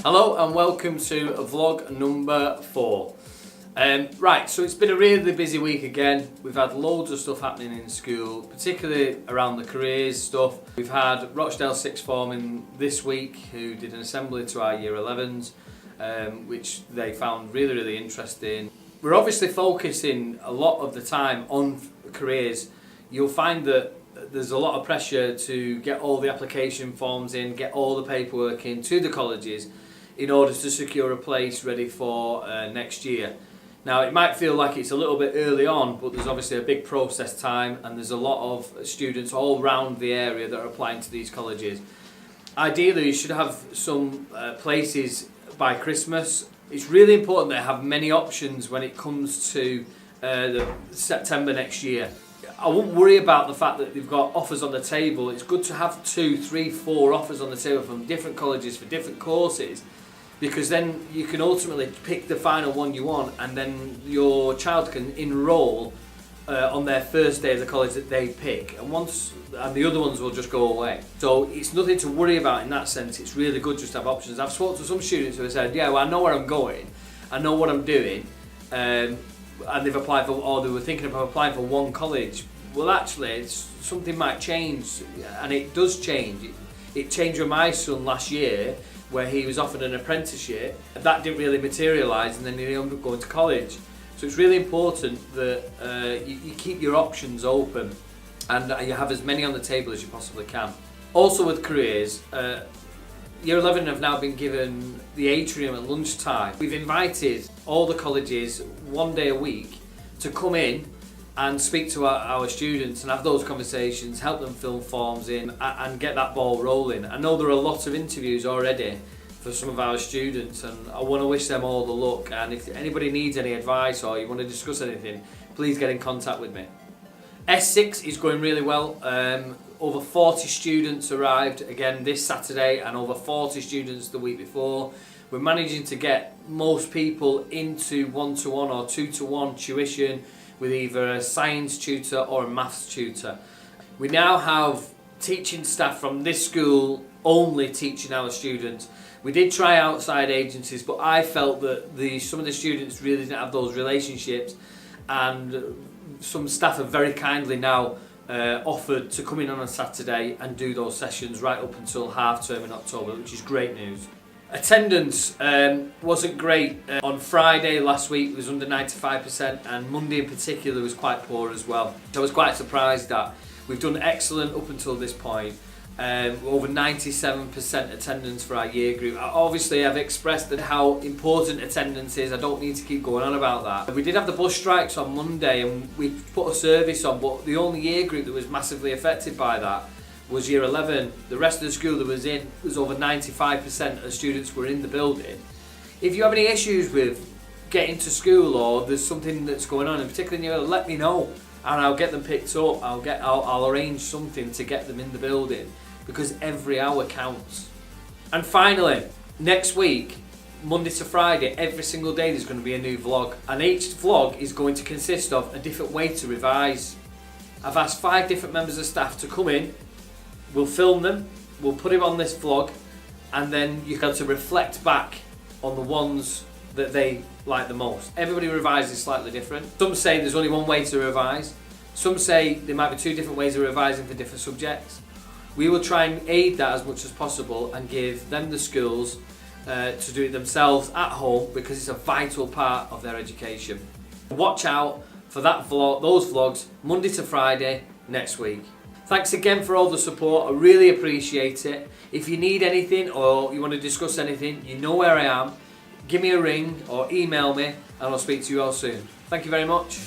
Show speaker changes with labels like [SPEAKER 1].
[SPEAKER 1] Hello and welcome to vlog number 4. Right, so it's been a really busy week again. We've had loads of stuff happening in school, particularly around the careers stuff. We've had Rochdale Sixth Form in this week who did an assembly to our Year 11s, which they found really interesting. We're obviously focusing a lot of the time on careers. You'll find that there's a lot of pressure to get all the application forms in, get all the paperwork in to the colleges in order to secure a place ready for next year. Now it might feel like it's a little bit early on, but there's obviously a big process time and there's a lot of students all around the area that are applying to these colleges. Ideally you should have some places by Christmas. It's really important that I have many options when it comes to the September next year. I won't worry about the fact that they've got offers on the table. It's good to have 2, 3, 4 offers on the table from different colleges for different courses, because then you can ultimately pick the final one you want, and then your child can enrol on their first day of the college that they pick, and the other ones will just go away. So it's nothing to worry about in that sense. It's really good just to have options. I've spoken to some students who have said, yeah, well, I know where I'm going, I know what I'm doing, and they've applied for, or they were thinking about applying for one college. Well, actually, something might change, and it does change. It changed with my son last year, where he was offered an apprenticeship. That didn't really materialise, and then he ended up going to college. So it's really important that you keep your options open, and you have as many on the table as you possibly can. Also with careers, Year 11 have now been given the atrium at lunchtime. We've invited all the colleges one day a week to come in and speak to our students and have those conversations, help them fill forms in and get that ball rolling. I know there are a lot of interviews already for some of our students, and I want to wish them all the luck, and if anybody needs any advice or you want to discuss anything, please get in contact with me. S6 is going really well. Over 40 students arrived again this Saturday and over 40 students the week before. We're managing to get most people into 1-to-1 or 2-to-1 tuition with either a science tutor or a maths tutor. We now have teaching staff from this school only teaching our students. We did try outside agencies, but I felt that some of the students really didn't have those relationships, and some staff have very kindly now offered to come in on a Saturday and do those sessions right up until half term in October, which is great news. Attendance wasn't great. On Friday last week it was under 95%, and Monday in particular was quite poor as well. So I was quite surprised at. We've done excellent up until this point. Over 97% attendance for our year group. Obviously I've expressed that how important attendance is. I don't need to keep going on about that. We did have the bus strikes on Monday and we put a service on, but the only year group that was massively affected by that was Year 11. The rest of the school that was in was over 95% of students were in the building. If you have any issues with getting to school or there's something that's going on, in particular in Year 11, let me know and I'll get them picked up. I'll arrange something to get them in the building, because every hour counts. And finally, next week, Monday to Friday, every single day there's going to be a new vlog, and each vlog is going to consist of a different way to revise. I've asked 5 different members of staff to come in. We'll film them, we'll put it on this vlog, and then you have to reflect back on the ones that they like the most. Everybody revises slightly different. Some say there's only one way to revise. Some say there might be 2 different ways of revising for different subjects. We will try and aid that as much as possible and give them the skills to do it themselves at home, because it's a vital part of their education. Watch out for that vlog, those vlogs, Monday to Friday next week. Thanks again for all the support, I really appreciate it. If you need anything or you want to discuss anything, you know where I am. Give me a ring or email me and I'll speak to you all soon. Thank you very much.